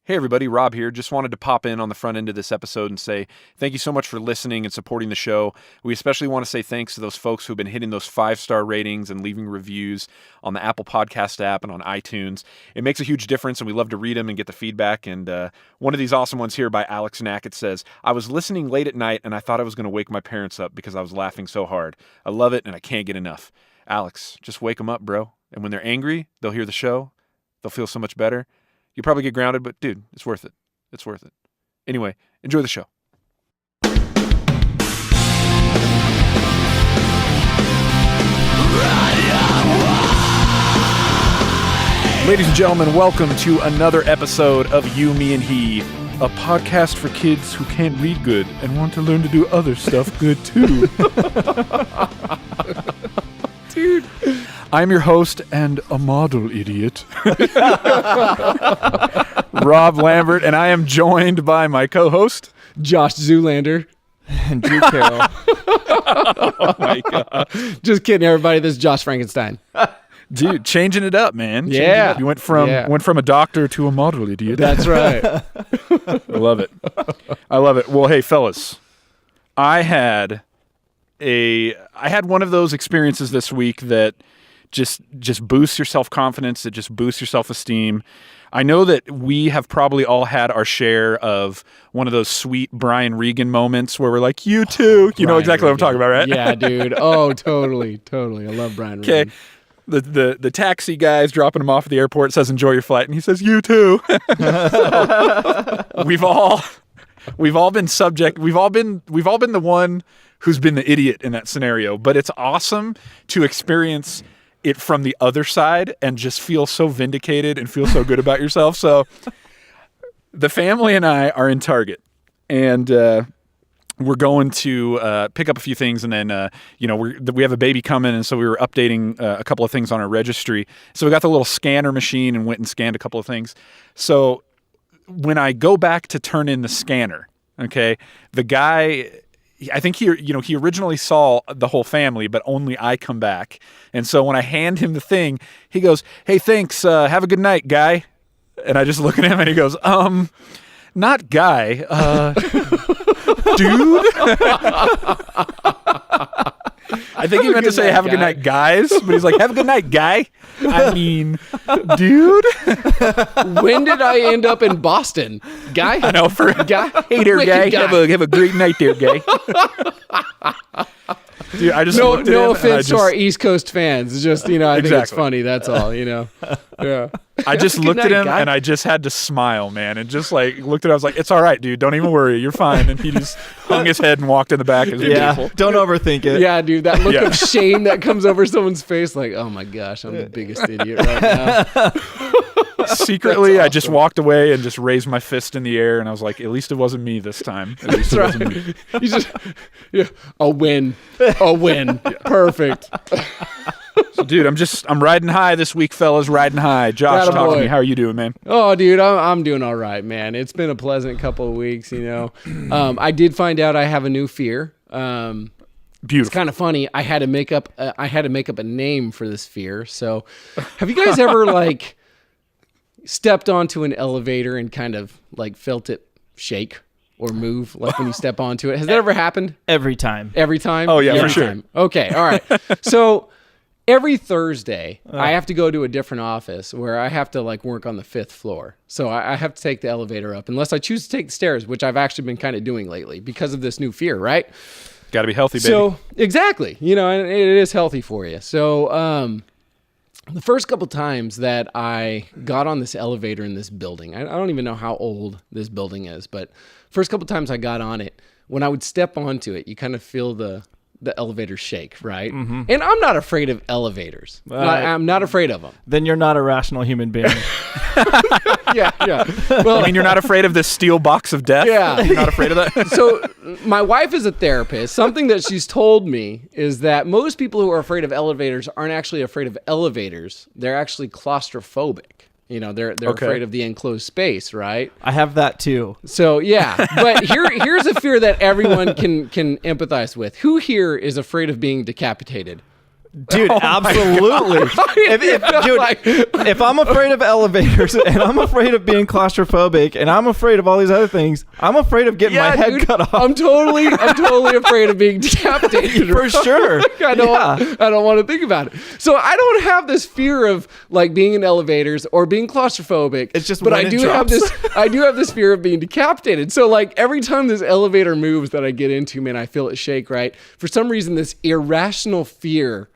Hey everybody, Rob here. Just wanted to pop in on the front end of this episode and say thank you so much for listening and supporting the show. We especially want to say thanks to those folks who've been hitting those 5-star ratings and leaving reviews on the Apple Podcast app and on iTunes. It makes a huge difference, and we love to read them and get the feedback. And one of these awesome ones here by Alex Knackett says, I was listening late at night and I thought I was going to wake my parents up because I was laughing so hard. I love it and I can't get enough. Alex, just wake them up, bro. And when they're angry, they'll hear the show. They'll feel so much better. You'll probably get grounded, but dude, it's worth it. It's worth it. Anyway, enjoy the show. Ladies and gentlemen, welcome to another episode of You, Me, and He, a podcast for kids who can't read good and want to learn to do other stuff good too. Dude. I'm your host and a model idiot, Rob Lambert, and I am joined by my co-host, Josh Zoolander. And Drew Carroll. Oh my God. Just kidding, everybody. This is Josh Frankenstein. Dude, changing it up, man. Yeah. You went from a doctor to a model idiot. That's right. I love it. I love it. Well, hey, fellas, I had one of those experiences this week that just boosts your self-confidence, it just boosts your self-esteem. I know that we have probably all had our share of one of those sweet Brian Regan moments where we're like, you too. You know exactly what I'm talking about, right? Yeah, dude. Oh, totally. I love Brian Regan. Okay. The taxi guy's dropping him off at the airport, says, enjoy your flight. And he says, you too. So, we've all been the one who's been the idiot in that scenario, but it's awesome to experience it from the other side and just feel so vindicated and feel so good about yourself. So the family and I are in Target, and we're going to pick up a few things, and then we have a baby coming, and so we were updating a couple of things on our registry. So we got the little scanner machine and went and scanned a couple of things. So when I go back to turn in the scanner, okay, the guy, I think he originally saw the whole family, but only I come back. And so when I hand him the thing, he goes, hey, thanks. Have a good night, guy. And I just look at him and he goes, not guy, dude. I think he meant to say have a good night, guys, but he's like, have a good night, guy. I mean, dude. When did I end up in Boston? Guy? I know, for a guy. Hey there, guy. Have a great night there, guy. Dude, I just looked at him. No offense to our East Coast fans. It's just, I think it's funny. That's all, Yeah. I just looked at him and I just had to smile, man, and just like looked at him. I was like, it's all right, dude. Don't even worry. You're fine. And he just hung his head and walked in the back. It was beautiful. Don't overthink it. Yeah, dude. That look of shame that comes over someone's face, like, oh my gosh, I'm the biggest idiot right now. Secretly, awesome. I just walked away and just raised my fist in the air, and I was like, at least it wasn't me this time. At least it wasn't me. You just, a win. Perfect. So, dude, I'm riding high this week, fellas. Riding high. Josh, talk to me. How are you doing, man? Oh, dude, I'm doing all right, man. It's been a pleasant couple of weeks. I did find out I have a new fear. Beautiful. It's kind of funny. I had to make up a name for this fear. So, have you guys ever stepped onto an elevator and kind of felt it shake or move when you step onto it? Has that ever happened? Every time. Every time? Oh, yeah, for sure. Time. Okay, all right. So every Thursday, I have to go to a different office where I have to work on the 5th floor. So I have to take the elevator up unless I choose to take the stairs, which I've actually been kind of doing lately because of this new fear, right? Got to be healthy, baby. So exactly. And it is healthy for you. So the first couple times that I got on this elevator in this building, I don't even know how old this building is, but first couple times I got on it, when I would step onto it, you kind of feel the elevator shake, right? Mm-hmm. And I'm not afraid of elevators. I'm not afraid of them. Then you're not a rational human being. Yeah. Well, I mean, you're not afraid of this steel box of death? Yeah. You're not afraid of that? So my wife is a therapist. Something that she's told me is that most people who are afraid of elevators aren't actually afraid of elevators. They're actually claustrophobic. They're afraid of the enclosed space, right? I have that too. So yeah, but here's a fear that everyone can empathize with. Who here is afraid of being decapitated? Dude, absolutely. If I'm afraid of elevators and I'm afraid of being claustrophobic and I'm afraid of all these other things, I'm afraid of getting my head cut off. I'm totally afraid of being decapitated. For sure. I don't want to think about it. So I don't have this fear of like being in elevators or being claustrophobic. It's just but when I it do drops. have this fear of being decapitated. So like every time this elevator moves that I get into, man, I feel it shake, right? For some reason, this irrational fear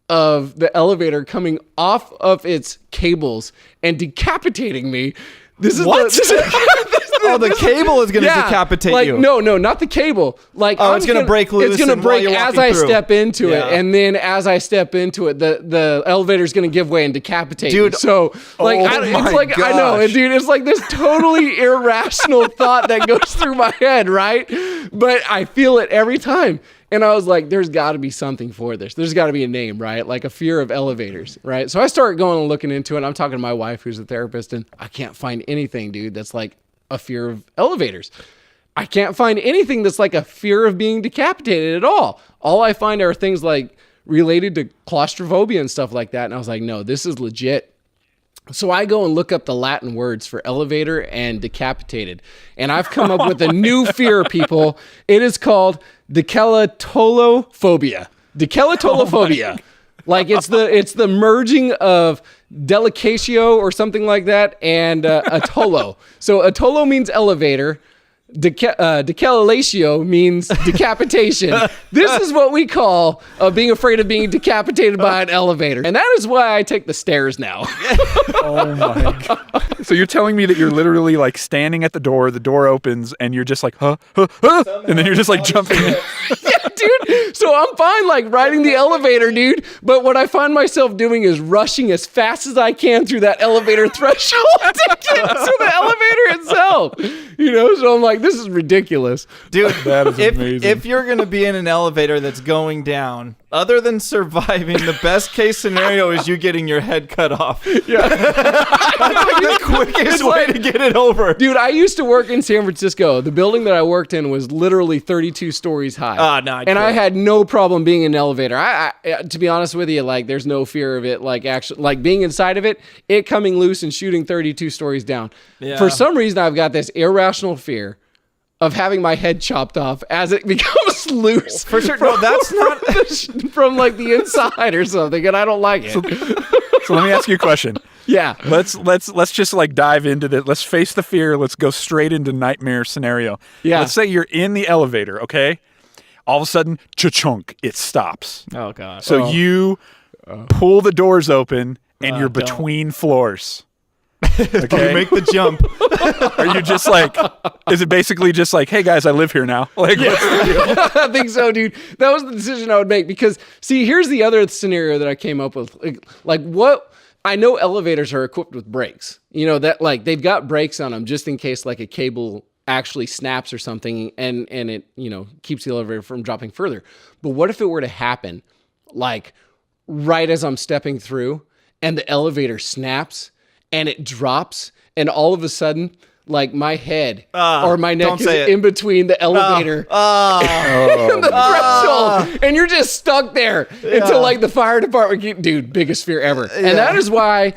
of the elevator coming off of its cables and decapitating me. This is What? The cable is going to decapitate you. No, not the cable. Like, it's going to break loose. It's going to break as I step into it, Yeah. and then as I step into it, the elevator is going to give way and decapitate me. Dude. So, like, Oh it's my like I know, gosh. dude. It's like this totally irrational thought that goes through my head, right? But I feel it every time. And I was like, there's got to be something for this. There's got to be a name, right? Like a fear of elevators, right? So I started going and looking into it. I'm talking to my wife, who's a therapist, and I can't find anything, dude, that's like a fear of elevators. I can't find anything that's like a fear of being decapitated at all. All I find are things like related to claustrophobia and stuff like that. And I was like, no, this is legit. So I go and look up the Latin words for elevator and decapitated. And I've come up with a new fear, people. It is called decalatolophobia. Decalatolophobia. Like it's the merging of delicatio or something like that and atolo. So atolo means elevator. Decalatio means decapitation. This is what we call being afraid of being decapitated by an elevator. And that is why I take the stairs now. Oh my God. So you're telling me that you're literally like standing at the door opens, and you're just like, huh, and then you're just like jumping in. Yeah, dude. So I'm fine like riding the elevator, dude. But what I find myself doing is rushing as fast as I can through that elevator threshold to get to the elevator itself. You know, so I'm like, this is ridiculous. Dude, That is amazing. If you're going to be in an elevator that's going down, other than surviving, the best case scenario is you getting your head cut off. Yeah. That's like the quickest way to get it over. Dude, I used to work in San Francisco. The building that I worked in was literally 32 stories high. No, and I had no problem being in an elevator. I to be honest with you, like there's no fear of it. Like actually, like being inside of it, it coming loose and shooting 32 stories down. Yeah. For some reason, I've got this irrational fear of having my head chopped off as it becomes loose. For sure. No, that's not from like the inside or something, and I don't like it. So let me ask you a question. Yeah. Let's just like dive into this. Let's face the fear. Let's go straight into nightmare scenario. Yeah. Let's say you're in the elevator, okay? All of a sudden, cha-chunk, it stops. Oh, God. So you pull the doors open and you're don't. between floors. You Okay. make the jump. Are you just like, is it basically just like, hey guys, I live here now? Like, what's the deal? I think so, dude. That was the decision I would make because, see, here's the other scenario that I came up with. Like what I know elevators are equipped with brakes. You know, that like they've got brakes on them just in case like a cable actually snaps or something and it, you know, keeps the elevator from dropping further. But what if it were to happen like right as I'm stepping through and the elevator snaps and it drops and all of a sudden like my head or my neck is in between the elevator and the threshold and you're just stuck there until like the fire department dude, biggest fear ever. And that is why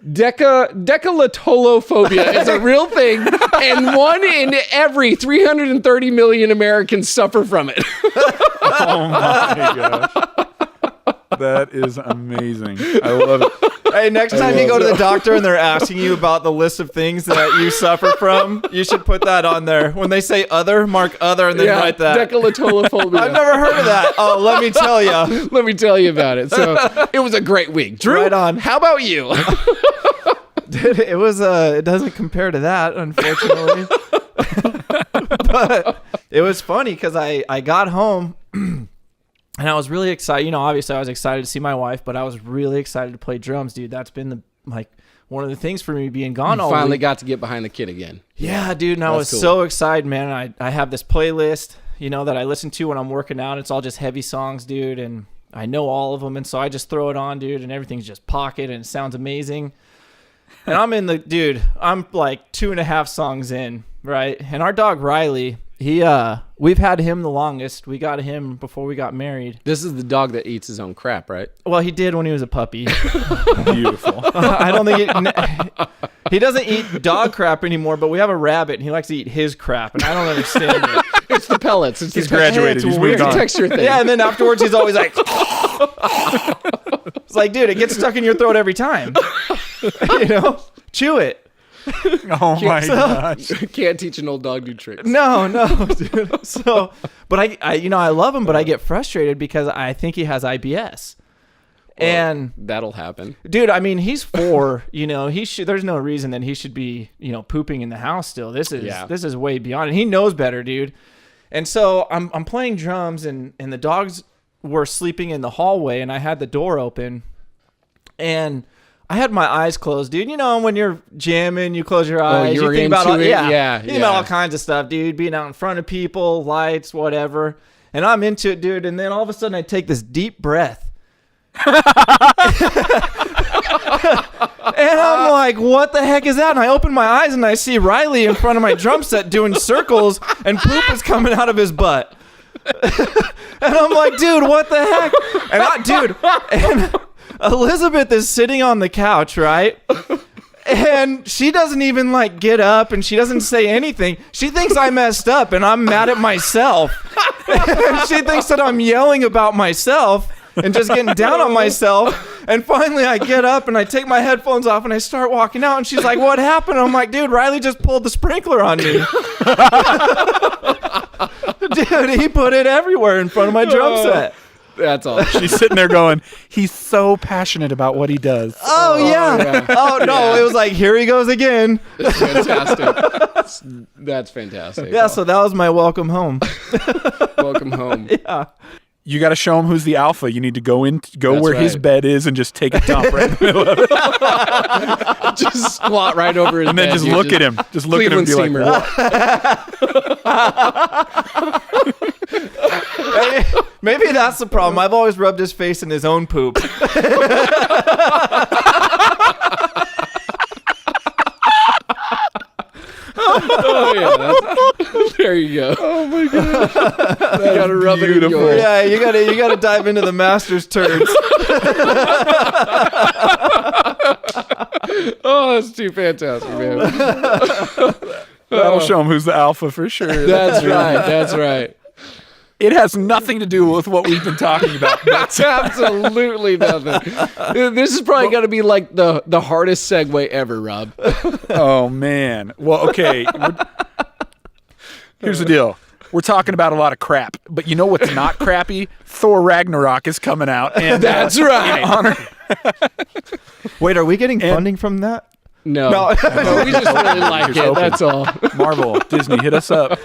decalatolophobia is a real thing, and 1 in every 330 million Americans suffer from it. Oh my gosh. That is amazing. I love it. Hey, next time you go to the doctor and they're asking you about the list of things that you suffer from, you should put that on there. When they say other, mark other and then write that. Decalatolophobia. I've never heard of that. Oh, let me tell you. Let me tell you about it. So it was a great week. Drew, Right on. How about you? Dude, it was it doesn't compare to that, unfortunately. But it was funny because I got home and I was really excited. You know, obviously I was excited to see my wife, but I was really excited to play drums, dude. That's been one of the things for me being gone all Finally week. got to get behind the kid again. Yeah, dude, and I was cool. so excited, man. I have this playlist, you know, that I listen to when I'm working out. It's all just heavy songs, dude, and I know all of them, and so I just throw it on, dude, and everything's just pocket, and it sounds amazing. And I'm like 2.5 songs in, right? And our dog Riley, We've had him the longest. We got him before we got married. This is the dog that eats his own crap, right? Well, he did when he was a puppy. Beautiful. I don't think he doesn't eat dog crap anymore, but we have a rabbit and he likes to eat his crap, and I don't understand it. It's the pellets. He's graduated. He's moved on. Texture thing. Yeah, and then afterwards he's always like, it's like, dude, it gets stuck in your throat every time. Chew it. Oh my gosh. Can't teach an old dog new tricks. No, dude. So, but I love him, but I get frustrated because I think he has IBS. Well, and that'll happen. Dude, I mean, he's 4, there's no reason that he should be, pooping in the house still. This is way beyond, and he knows better, dude. And so I'm playing drums, and the dogs were sleeping in the hallway, and I had the door open, and I had my eyes closed, dude. When you're jamming, you close your eyes. You think about it? You think about all kinds of stuff, dude. Being out in front of people, lights, whatever. And I'm into it, dude. And then all of a sudden, I take this deep breath. And I'm like, what the heck is that? And I open my eyes and I see Riley in front of my drum set doing circles, and poop is coming out of his butt. And I'm like, dude, what the heck? And Elizabeth is sitting on the couch, right? And she doesn't even get up, and she doesn't say anything. She thinks I messed up and I'm mad at myself. And she thinks that I'm yelling about myself and just getting down on myself. And finally I get up and I take my headphones off and I start walking out, and she's like, what happened? I'm like, dude, Riley just pulled the sprinkler on me. Dude, he put it everywhere in front of my drum set. That's all. She's sitting there going, he's so passionate about what he does. Oh yeah. Oh no, It was like, here he goes again. It's fantastic. That's fantastic. Yeah, so that was my welcome home. Welcome home. Yeah. You got to show him who's the alpha. You need to go That's where his right. bed is and just take a dump right in the middle of it. Just squat right over his And then bed, just dude. look at him. Just look at him and be like, Cleveland what? Maybe that's the problem. I've always rubbed his face in his own poop. Oh yeah, there you go. Oh my god. You gotta rub it in beautiful. yours. Yeah, you gotta dive into the master's turds. Oh, that's too fantastic, man. That'll show him who's the alpha for sure. That's right. That's right. It has nothing to do with what we've been talking about. That's absolutely nothing. This is probably going to be like the hardest segue ever, Rob. Oh man. Well, okay. Here's the deal. We're talking about a lot of crap, but you know what's not crappy? Thor Ragnarok is coming out, and That's right. in honor. Wait, are we getting funding from that? No, No. No, we just really like Here's it. open. That's all. Marvel, Disney, hit us up.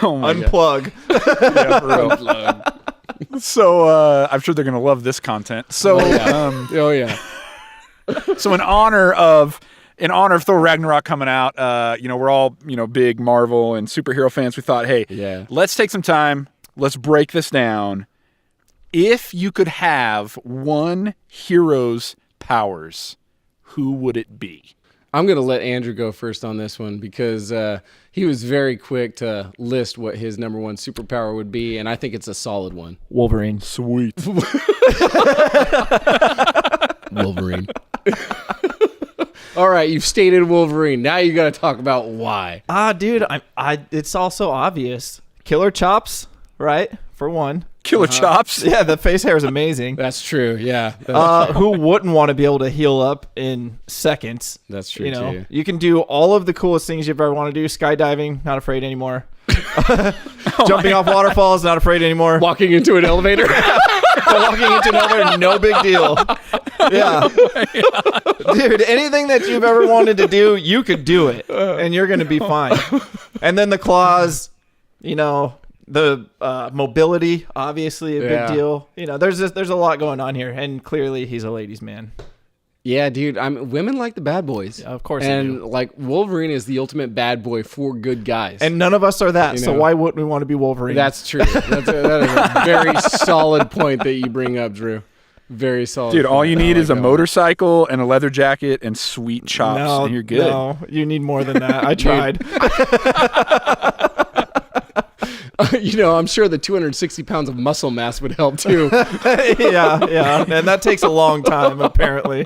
Oh my god. Unplug. Yeah, for real. So I'm sure they're gonna love this content. So Oh yeah. so in honor of Thor Ragnarok coming out, we're all big Marvel and superhero fans. We thought, hey, Yeah. let's take some time. Let's break this down. If you could have one hero's powers, who would it be? I'm going to let Andrew go first on this one because he was very quick to list what his number one superpower would be, and I think it's a solid one. Wolverine. Sweet. Wolverine. All right, you've stated Wolverine. Now you got to talk about why. Dude, it's also obvious. Killer chops, right? For one. Killer chops. Yeah, the face hair is amazing. That's true. Yeah. Who wouldn't want to be able to heal up in seconds? That's true too. You can do all of the coolest things you've ever want to do. Skydiving, not afraid anymore. Jumping off waterfalls, not afraid anymore. Walking into an elevator. Walking into another, no big deal. Yeah. Dude, anything that you've ever wanted to do, you could do it. And you're going to be fine. And then the claws, the mobility, obviously a big deal. There's a lot going on here. And clearly he's a ladies' man. Yeah, dude. Women like the bad boys. Yeah, of course they And do. like Wolverine is the ultimate bad boy for good guys. And none of us are that. So know. why wouldn't we want to be Wolverine? That's true. That is a very solid point that you bring up, Drew. Very solid. Dude, all you need is a that one. motorcycle and a leather jacket and sweet chops, and you're good. No, you need more than that. I tried. I'm sure the 260 pounds of muscle mass would help too. yeah, and that takes a long time apparently.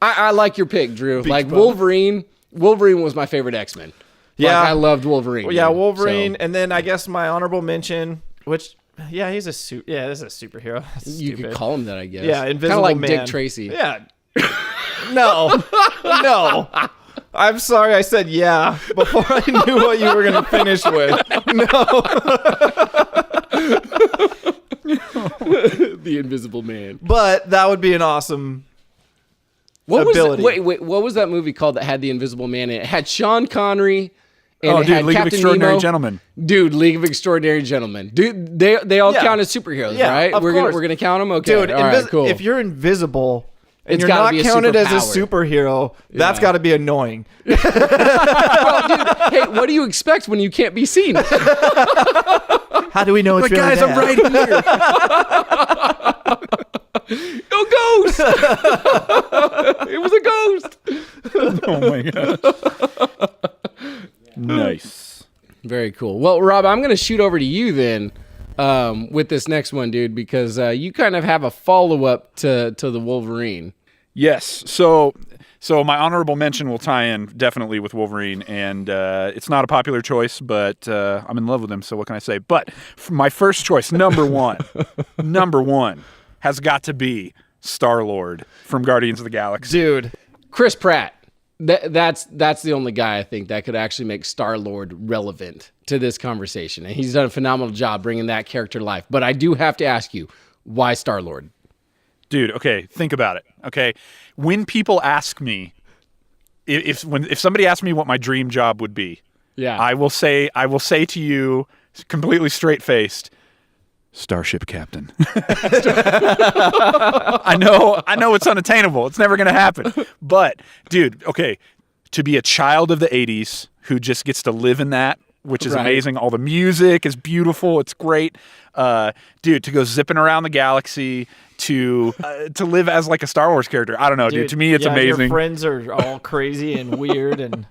I like your pick, Drew. Wolverine was my favorite X-Men. Yeah, I loved Wolverine. Well, yeah, dude. Wolverine, So, and then I guess my honorable mention, which this is a superhero. That's you could stupid. call him that, I guess. Yeah, Invisible Kind of like Man. Dick Tracy. Yeah. No. I'm sorry I said yeah before I knew what you were going to finish with. No. The Invisible Man. But that would be an awesome ability. Wait, what was that movie called that had the Invisible Man in it? It had Sean Connery and it had League Captain of Extraordinary Nemo. Gentlemen. Dude, League of Extraordinary Gentlemen. Dude, they all Yeah. count as superheroes, Yeah, right? of We're course. gonna count them? Okay. Dude, all right, cool. if you're invisible and It's you're gotta not be a counted as a superpower. superhero, that's Yeah. got to be annoying. Well, dude, hey, what do you expect when you can't be seen? How do we know it's But guys, I'm right here. A ghost! It was a ghost. Oh my gosh. Nice. Very cool. Well, Rob, I'm going to shoot over to you then with this next one, dude, because you kind of have a follow-up to the Wolverine. Yes. So my honorable mention will tie in definitely with Wolverine, and it's not a popular choice, but I'm in love with him, so what can I say? But my first choice, number one, has got to be Star-Lord from Guardians of the Galaxy. Dude. Chris Pratt. That's the only guy I think that could actually make Star-Lord relevant to this conversation, and he's done a phenomenal job bringing that character to life. But I do have to ask you, why Star-Lord? Dude, okay, think about it. Okay, when people ask me, if somebody asks me what my dream job would be, Yeah. I will say to you, completely straight faced, Starship Captain. I know it's unattainable. It's never gonna happen. But dude, okay, to be a child of the '80s who just gets to live in that, which is Right. amazing. All the music is beautiful. It's great. Dude, to go zipping around the galaxy, to live as like a Star Wars character. I don't know, dude. To me, it's Your amazing. friends are all crazy and weird, and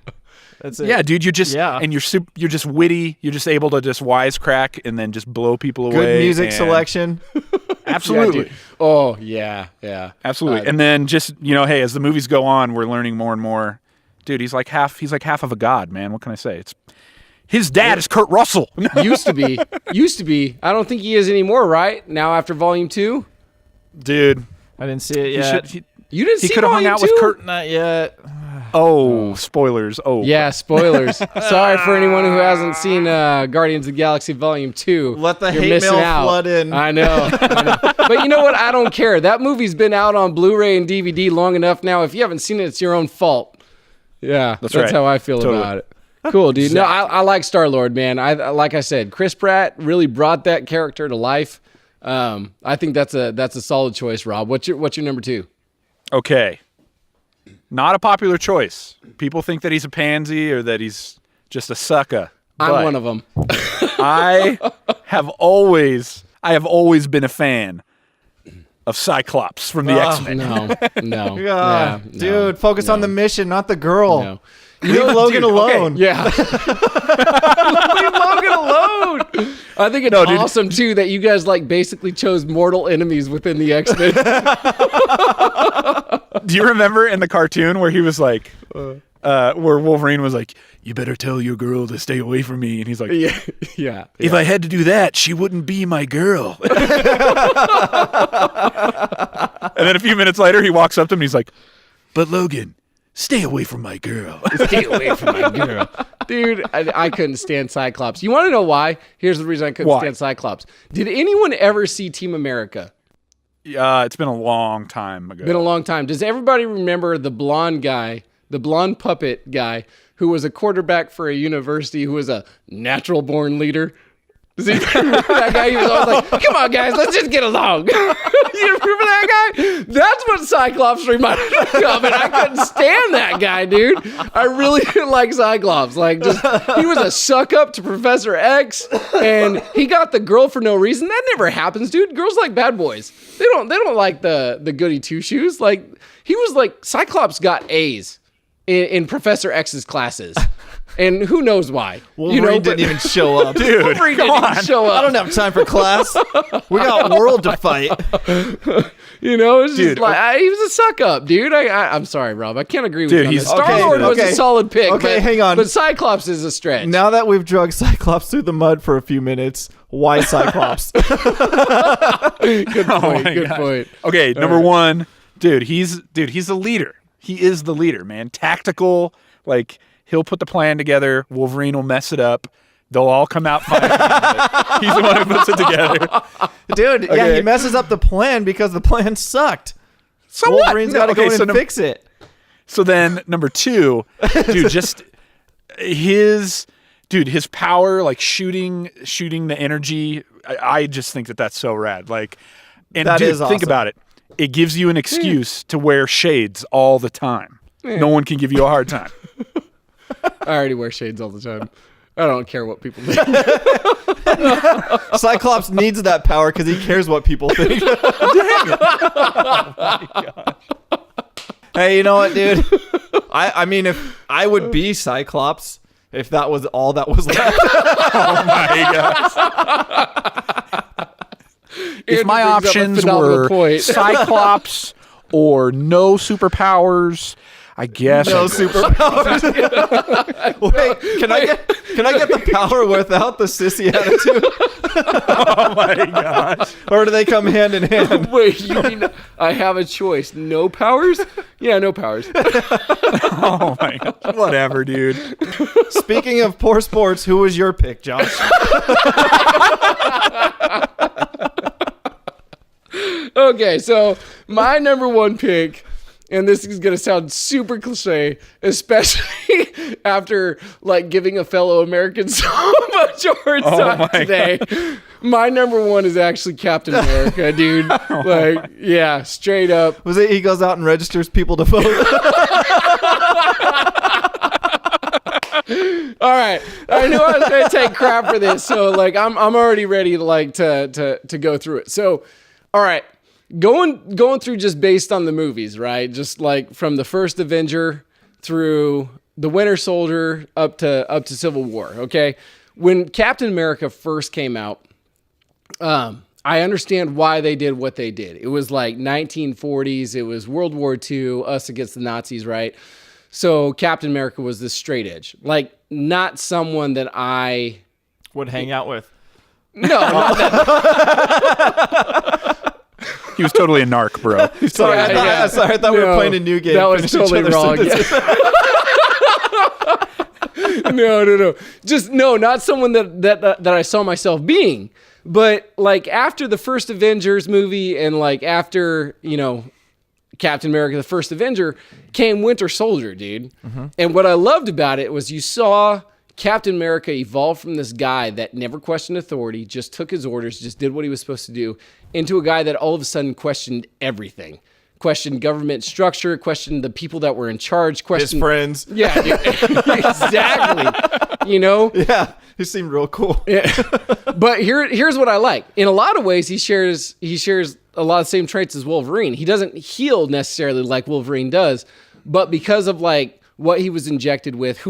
that's it. Yeah, dude, you're just Yeah. and you're just witty. You're just able to just wisecrack and then just blow people away. Good music and- Absolutely. Yeah, dude. Oh, yeah. Absolutely. And then just, hey, as the movies go on, we're learning more and more. Dude, he's like half of a god, man. What can I say? His dad is Kurt Russell. Used to be. I don't think he is anymore, right? Now after Volume 2? Dude, I didn't see it he yet. should You didn't he see could have hung Volume out 2? with Kurt. Not yet. Oh, spoilers. Oh. Yeah, spoilers. Sorry for anyone who hasn't seen Guardians of the Galaxy Volume 2. Let the You're hate missing mail out. flood in. I know. But you know what? I don't care. That movie's been out on Blu-ray and DVD long enough now. If you haven't seen it, it's your own fault. Yeah, that's right. how I feel Totally. about it. Cool, dude. No, I like Star-Lord, man. Like I said, Chris Pratt really brought that character to life. I think that's a solid choice, Rob. What's your number 2? Okay. Not a popular choice. People think that he's a pansy or that he's just a sucker. I'm one of them. I have always been a fan of Cyclops from the X-Men. No. Yeah, no, dude, focus on the mission, not the girl. No. Leave Logan alone. Yeah. Leave Logan alone. I think it's awesome too that you guys basically chose mortal enemies within the X-Men. Do you remember in the cartoon where he was like, where Wolverine was like, "You better tell your girl to stay away from me," and he's like, Yeah. "If I had to do that, she wouldn't be my girl." And then a few minutes later, he walks up to him and he's like, "But Logan, stay away from my girl." Stay away from my girl. Dude, I couldn't stand Cyclops. You want to know why? Here's the reason I couldn't stand Cyclops. Did anyone ever see Team America? It's been a long time ago. Been a long time. Does everybody remember the blonde guy, the blonde puppet guy, who was a quarterback for a university who was a natural born leader? Does he remember that guy? He was always like, come on, guys, let's just get along. You remember that guy? That's what Cyclops reminded me of, and I couldn't stand that guy, dude. I really didn't like Cyclops. Like, just he was a suck up to Professor X, and he got the girl for no reason. That never happens, dude. Girls like bad boys. They don't like the goody two shoes. Like, he was like, Cyclops got A's in Professor X's classes. And who knows why? Wolverine didn't even show up. Dude, Wolverine didn't even show up. I don't have time for class. We got world to fight. It's just like he was a suck up, dude. I'm sorry, Rob. I can't agree with you. He's Star-Lord was a solid pick. Okay, hang on. But Cyclops is a stretch. Now that we've drugged Cyclops through the mud for a few minutes, why Cyclops? Good point. Good point. Okay, number one, he's the leader. He is the leader, man. Tactical, like he'll put the plan together. Wolverine will mess it up. They'll all come out fine. He's the one who puts it together. Dude, yeah, he messes up the plan because the plan sucked. So Wolverine's got to go in and fix it. So then number two, dude, just his power, like shooting the energy. I just think that's so rad. Like, and that dude, is awesome. think about it. It gives you an excuse to wear shades all the time. No one can give you a hard time. I already wear shades all the time. I don't care what people think. Cyclops needs that power because he cares what people think. Dang it. Oh my gosh. Hey, you know what, dude? I mean, if I would be Cyclops if that was all that was left. Oh my gosh. If my options were Cyclops or no superpowers, I guess. No superpowers. Wait, can I get the power without the sissy attitude? Oh my gosh. Or do they come hand in hand? Wait, you mean I have a choice? No powers? Yeah, no powers. Oh my gosh. Whatever, dude. Speaking of poor sports, who was your pick, Josh? Okay, so my number one pick, and this is going to sound super cliche, especially after like giving a fellow American so much hard time today. My number one is actually Captain America, dude. Like, yeah, straight up. Was it he goes out and registers people to vote? All right, I knew I was going to take crap for this, so like I'm already ready to go through it. So, all right. Going through just based on the movies, right? Just like from the first Avenger through the Winter Soldier up to Civil War, okay? When Captain America first came out, I understand why they did what they did. It was like 1940s, it was World War II, us against the Nazis, right? So Captain America was this straight edge. Like, not someone that I would hang out with. No, not that. He was totally a narc, bro. Sorry, I thought we were playing a new game. That was totally wrong. No. Just not someone that I saw myself being. But like after the first Avengers movie and like after, Captain America, the first Avenger, came Winter Soldier, dude. Mm-hmm. And what I loved about it was you saw Captain America evolved from this guy that never questioned authority, just took his orders, just did what he was supposed to do, into a guy that all of a sudden questioned everything. Questioned government structure, questioned the people that were in charge, questioned his friends. Yeah, dude, exactly. Yeah, he seemed real cool. Yeah. But here's what I like. In a lot of ways, he shares a lot of the same traits as Wolverine. He doesn't heal necessarily like Wolverine does, but because of like what he was injected with,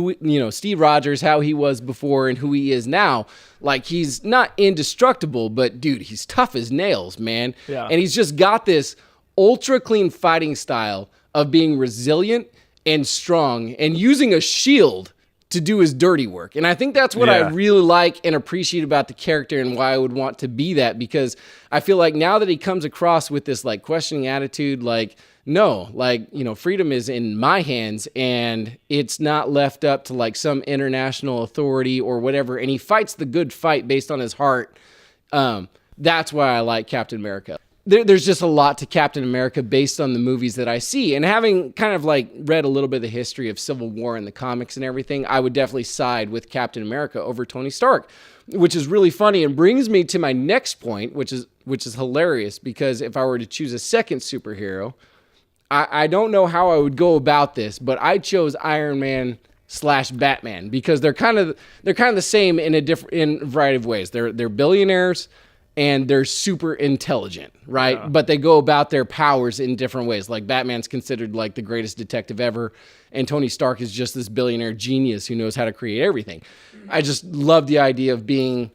Steve Rogers, how he was before and who he is now, like he's not indestructible, but dude, he's tough as nails, man. Yeah. And he's just got this ultra clean fighting style of being resilient and strong and using a shield to do his dirty work. And I think that's what I really like and appreciate about the character and why I would want to be that, because I feel like now that he comes across with this like questioning attitude, like, no, like, freedom is in my hands and it's not left up to like some international authority or whatever. And he fights the good fight based on his heart. That's why I like Captain America. there's just a lot to Captain America based on the movies that I see. And having kind of like read a little bit of the history of Civil War in the comics and everything, I would definitely side with Captain America over Tony Stark, which is really funny and brings me to my next point, which is hilarious, because if I were to choose a second superhero, I don't know how I would go about this, but I chose Iron Man / Batman because they're kind of the same in a variety of ways. They're billionaires and they're super intelligent, right? Yeah. But they go about their powers in different ways. Like Batman's considered like the greatest detective ever, and Tony Stark is just this billionaire genius who knows how to create everything. I just love the idea of being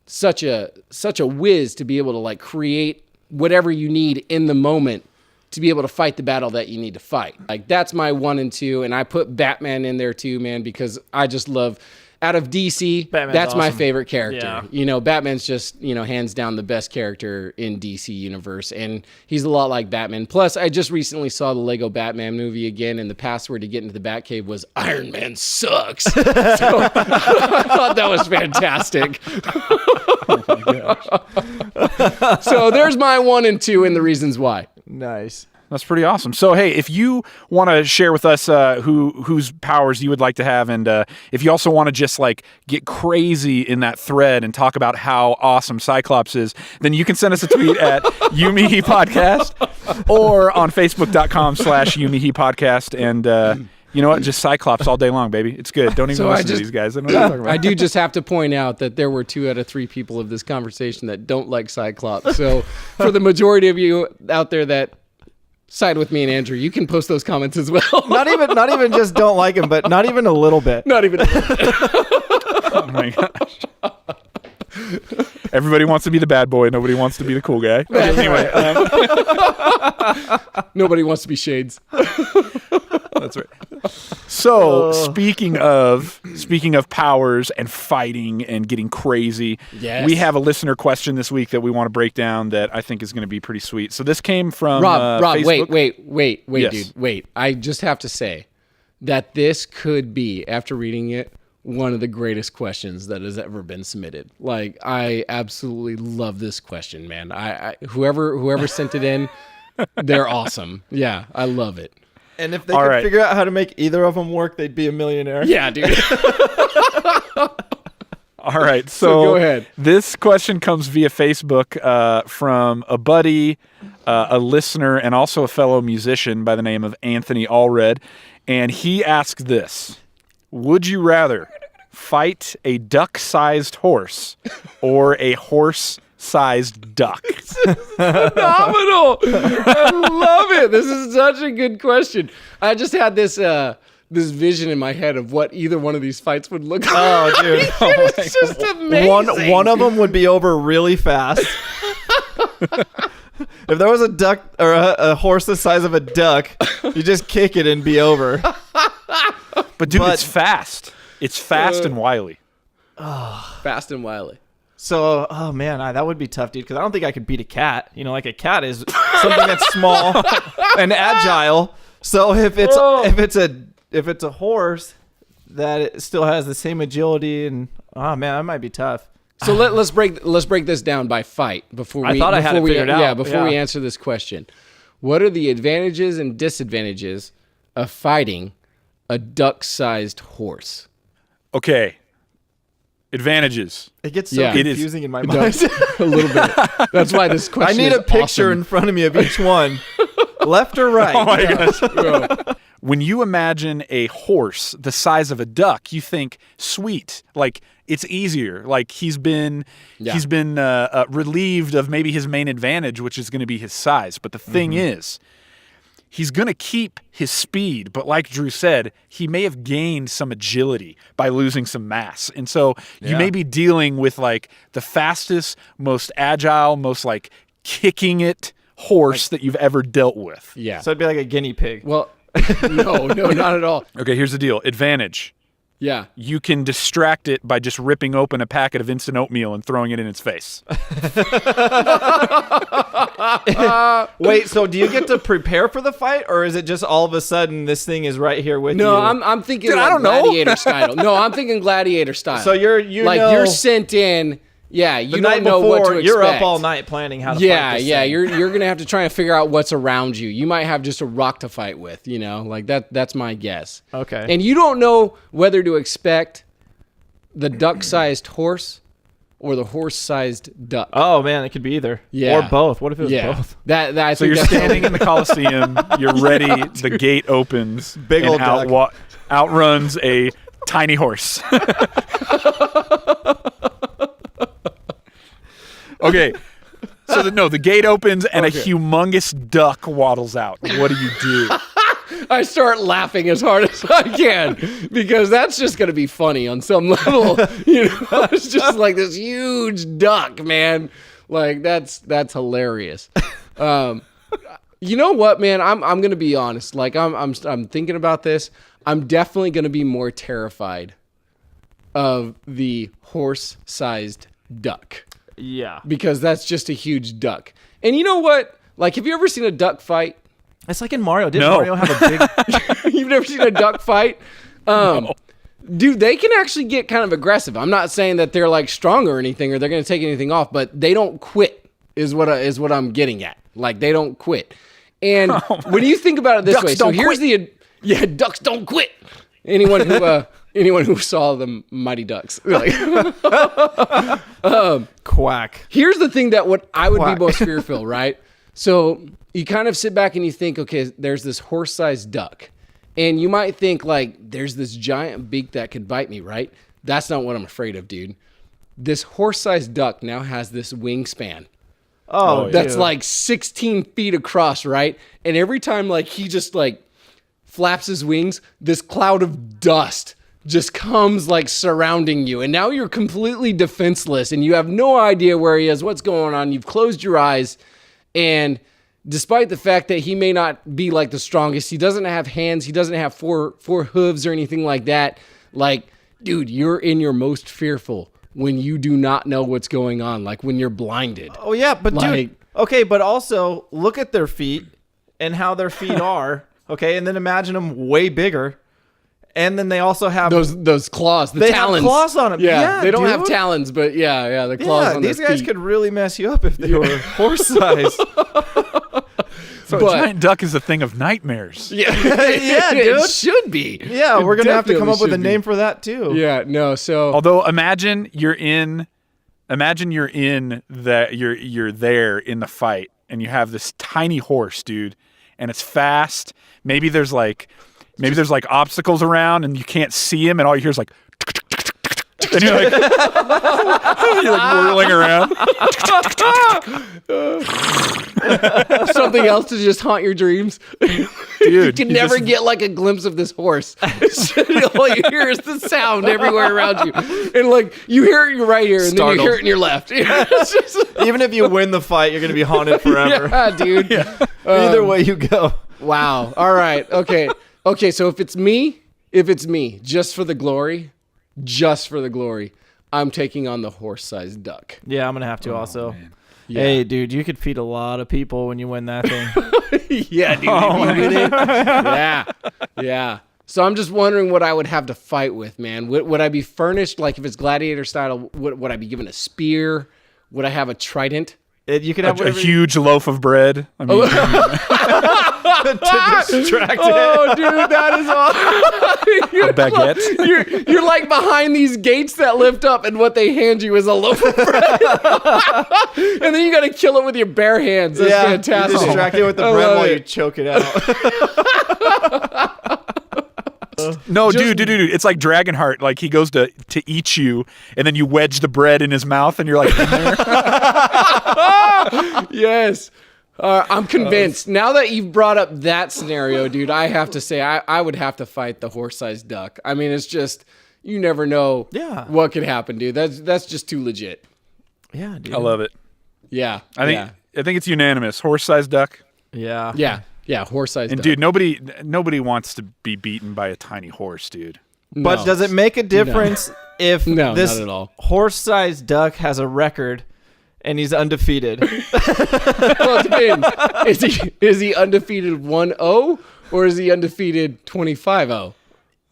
such a whiz to be able to like create whatever you need in the moment to be able to fight the battle that you need to fight. Like that's my 1 and 2, and I put Batman in there too, man, because I just love, out of DC, that's awesome. My favorite character. Yeah. You know, Batman's just, you know, hands down the best character in DC universe, and he's a lot like Batman. Plus, I just recently saw the Lego Batman movie again, and the password to get into the Batcave was Iron Man sucks. So I thought that was fantastic. Oh my gosh. So there's my 1 and 2 and the reasons why. Nice. That's pretty awesome. So, hey, if you want to share with us whose powers you would like to have, and if you also want to just like get crazy in that thread and talk about how awesome Cyclops is, then you can send us a tweet at YouMeHe Podcast or on Facebook.com/YouMeHe Podcast. And you know what? Just Cyclops all day long, baby. It's good. Don't even listen to these guys. I know what I'm talking about. I do just have to point out that there were 2 out of 3 people of this conversation that don't like Cyclops. So for the majority of you out there that side with me and Andrew, you can post those comments as well. Not even just don't like him, but not even a little bit. Not even a little bit. Oh my gosh. Everybody wants to be the bad boy. Nobody wants to be the cool guy. Anyway, nobody wants to be Shades. That's right. So speaking of powers and fighting and getting crazy, yes. We have a listener question this week that we want to break down that I think is going to be pretty sweet. So this came from Rob, Facebook. wait, Yes. dude, wait. I just have to say that this could be, after reading it, one of the greatest questions that has ever been submitted. Like, I absolutely love this question, man. I whoever sent it in, they're awesome. Yeah, I love it. And if they could figure out how to make either of them work, they'd be a millionaire. Yeah, dude. All right, so go ahead. This question comes via Facebook from a buddy, a listener, and also a fellow musician by the name of Anthony Allred. And he asked this: would you rather fight a duck-sized horse or a horse-sized duck? This is phenomenal. I love it. This is such a good question. I just had this vision in my head of what either one of these fights would look like. Oh, dude. It's just amazing. One of them would be over really fast. If there was a duck or a horse the size of a duck, you just kick it and be over. But dude, it's fast. It's fast and wily. Fast and wily. So, oh man, that would be tough, dude, because I don't think I could beat a cat. You know, like a cat is something that's small and agile. So if it's a horse that it still has the same agility, and oh man, that might be tough. So let's break this down by fight before we. I thought I had it figured out. Yeah, before we answer this question, what are the advantages and disadvantages of fighting a duck-sized horse? Okay. Advantages. It gets so confusing in my mind. A little bit. That's why this question I need is a picture awesome. in front of me of each one. Left or right? Oh my gosh. When you imagine a horse the size of a duck, you think sweet, like it's easier. Like he's been relieved of maybe his main advantage, which is going to be his size. But the thing is, he's going to keep his speed, but like Drew said, he may have gained some agility by losing some mass. And so you may be dealing with like the fastest, most agile, most like kicking it horse that you've ever dealt with. Yeah. So it'd be like a guinea pig. Well, no, not at all. Okay, here's the deal. Advantage. Yeah. You can distract it by just ripping open a packet of instant oatmeal and throwing it in its face. Wait, so do you get to prepare for the fight, or is it just all of a sudden this thing is right here with you? No, I'm thinking Dude, like I don't know. gladiator style. No, I'm thinking gladiator style. So you're sent in. Yeah, you The don't night know what to before, expect. you're up all night planning how to fight this thing. You're gonna have to try and figure out what's around you. You might have just a rock to fight with, like that. That's my guess. Okay. And you don't know whether to expect the duck-sized horse or the horse-sized duck. Oh man, it could be either. Yeah. Or both. What if it was both? I So think you're that's standing in the Coliseum. You're ready. The gate opens. Big and old duck. outruns a tiny horse. Okay. So the gate opens and a humongous duck waddles out. What do you do? I start laughing as hard as I can because that's just going to be funny on some level. It's just like this huge duck, man. Like that's hilarious. You know what, man? I'm going to be honest. Like I'm thinking about this. I'm definitely going to be more terrified of the horse-sized duck. Yeah. Because that's just a huge duck. And you know what? Like, have you ever seen a duck fight? It's like in Mario. Didn't No. Mario have a big... You've never seen a duck fight? No. Dude, they can actually get kind of aggressive. I'm not saying that they're like strong or anything or they're going to take anything off, but they don't quit is what I'm getting at. Like, they don't quit. And when you think about it this Ducks way, so don't here's quit. ducks don't quit. Anyone who saw the Mighty Ducks. Like, Quack. here's the thing that what I would Quack. be most fearful, right? So you kind of sit back and you think, okay, there's this horse-sized duck. And you might think like, there's this giant beak that could bite me, right? That's not what I'm afraid of, dude. This horse-sized duck now has this wingspan. Oh, That's dude. like 16 feet across, right? And every time like he just like flaps his wings, this cloud of dust just comes like surrounding you. And now you're completely defenseless and you have no idea where he is, what's going on. You've closed your eyes. And despite the fact that he may not be like the strongest, he doesn't have hands, he doesn't have four hooves or anything like that. Like, dude, you're in your most fearful when you do not know what's going on, like when you're blinded. Oh, yeah, but Like- dude... Okay, but also, look at their feet and how their feet are, okay? And then imagine them way bigger. And then they also have... Those claws, the They talons. have claws on them. Yeah, they don't have dude. talons, but yeah, the claws Yeah, on these their guys feet. could really mess you up if they were horse size. So But- a giant duck is a thing of nightmares. Yeah, Yeah, it dude. should be. Yeah, It we're going to have to come definitely up with a should be. name for that, too. Yeah, no, so... Although imagine you're there in the fight and you have this tiny horse, dude, and it's fast. Maybe there's like obstacles around and you can't see him and all you hear is like and you're like whirling around. something else to just haunt your dreams. Dude, You can never just- get like a glimpse of this horse. All you hear is the sound everywhere around you. And like you hear it right here and then Startled. you hear it in your left. It's just, Even if you win the fight, you're going to be haunted forever. yeah, dude. Either way you go. Wow. All right. Okay. Okay. So if it's me, just for the glory, I'm taking on the horse-sized duck. Yeah, I'm going to have to also. man. Yeah. Hey, dude, you could feed a lot of people when you win that thing. Yeah, dude. If you win it. Yeah. Yeah. So I'm just wondering what I would have to fight with, man. Would I be furnished, like if it's gladiator style, would I be given a spear? Would I have a trident? You could have A whatever huge loaf of bread. I mean, to distract it. Oh, dude, that is awesome. a baguette. You're like behind these gates that lift up, and what they hand you is a loaf of bread. And then you got to kill it with your bare hands. That's Yeah, fantastic. you distract it with the I bread love while you it. choke it out. No, dude. It's like Dragonheart. Like he goes to eat you, and then you wedge the bread in his mouth, and you're like, in there. Yes. I'm convinced. Now that you've brought up that scenario, dude, I have to say I would have to fight the horse-sized duck. I mean, it's just you never know what could happen, dude. That's just too legit. Yeah, dude. I love it. Yeah. I think it's unanimous. Horse-sized duck. Yeah. Yeah, horse-sized And duck. dude, nobody wants to be beaten by a tiny horse, dude. But No. does it make a difference if No, this not at all. horse-sized duck has a record and he's undefeated? Well, it depends. Is he undefeated 1-0 or is he undefeated 25-0?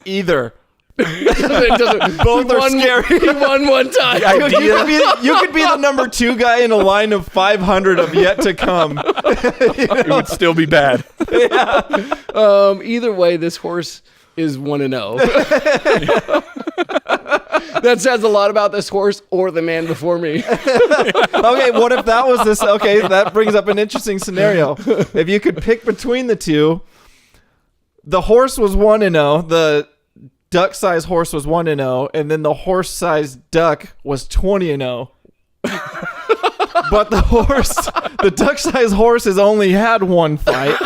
Either. Both are scary. He won one time. You could be the number 2 guy in a line of 500 of yet to come. It would still be bad. Either way, this horse is 1-0. That says a lot about this horse or the man before me. Okay, what if that was this? Okay, that brings up an interesting scenario. If you could pick between the two, the horse was 1-0, the duck-sized horse was 1-0, and then the horse-sized duck was 20-0. But the duck-sized horse has only had one fight.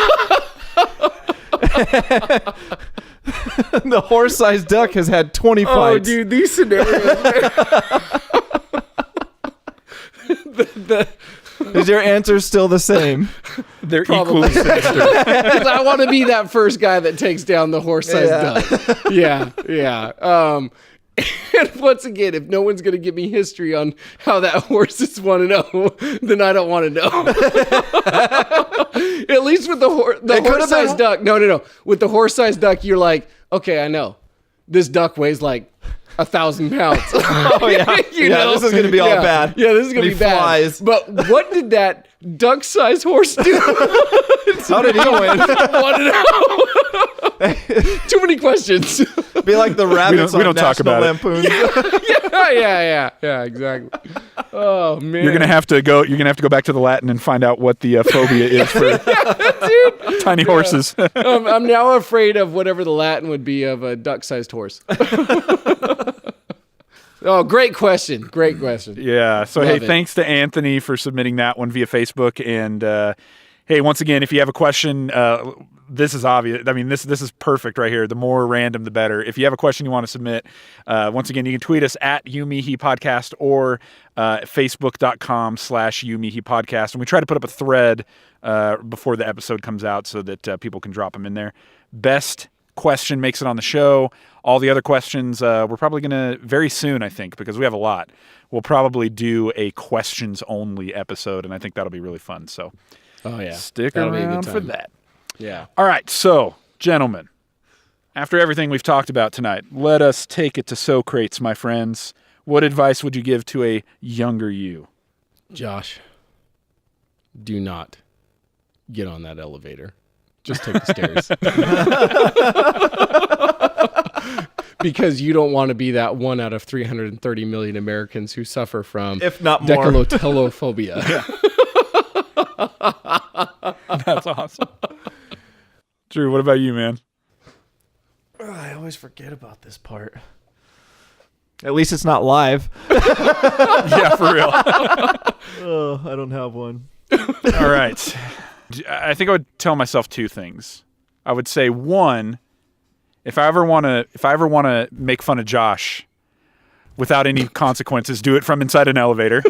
The horse-sized duck has had 20 fights. Oh, dude, these scenarios. Is your answer still the same? They're equally sinister. Because I want to be that first guy that takes down the horse-sized duck. Yeah. And once again, if no one's going to give me history on how that horse is 1-0, then I don't want to know. At least with the horse-sized duck. No. With the horse-sized duck, you're like, okay, I know. This duck weighs like 1,000 pounds. Oh, yeah. This is going to be all bad. Yeah, this is going to be bad. But what did that duck-sized horse do? How did he win? 1-0. Too many questions. Be like the rabbits we don't talk about Lampoon. Yeah, exactly. Oh man, You're gonna have to go back to the Latin and find out what the phobia is for tiny horses. I'm now afraid of whatever the Latin would be of a duck-sized horse. Oh, great question. Yeah. So Love hey, it. thanks to Anthony for submitting that one via Facebook. And hey, once again, if you have a question, this is obvious. I mean, this is perfect right here. The more random, the better. If you have a question you want to submit, once again, you can tweet us at YouMeHePodcast or Facebook.com/YouMeHePodcast. And we try to put up a thread before the episode comes out so that people can drop them in there. Best question makes it on the show. All the other questions, we're probably going to, very soon, I think, because we have a lot, we'll probably do a questions-only episode, and I think that'll be really fun. So stick That'll be a good around for time. that. Yeah. All right, so, gentlemen, after everything we've talked about tonight, let us take it to Socrates, my friends. What advice would you give to a younger you? Josh, do not get on that elevator. Just take the stairs. Because you don't want to be that 1 out of 330 million Americans who suffer from, if not more, decalotelophobia. That's awesome. Drew, what about you, man? I always forget about this part. At least it's not live. Yeah, for real. Oh, I don't have one. All right. I think I would tell myself 2 things. I would say, 1, if I ever want to make fun of Josh without any consequences, do it from inside an elevator.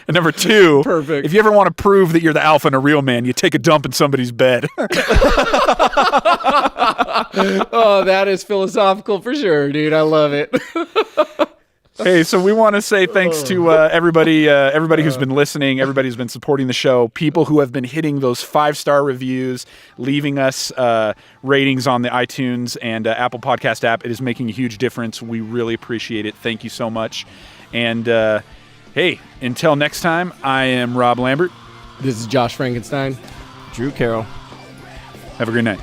And number 2, perfect. If you ever want to prove that you're the alpha and a real man, you take a dump in somebody's bed. Oh, that is philosophical for sure, dude. I love it. Hey, so we want to say thanks to everybody who's been listening, everybody who's been supporting the show, people who have been hitting those 5-star reviews, leaving us ratings on the iTunes and Apple Podcast app. It is making a huge difference. We really appreciate it. Thank you so much. And hey, until next time, I am Rob Lambert. This is Josh Frankenstein. Drew Carroll. Have a great night.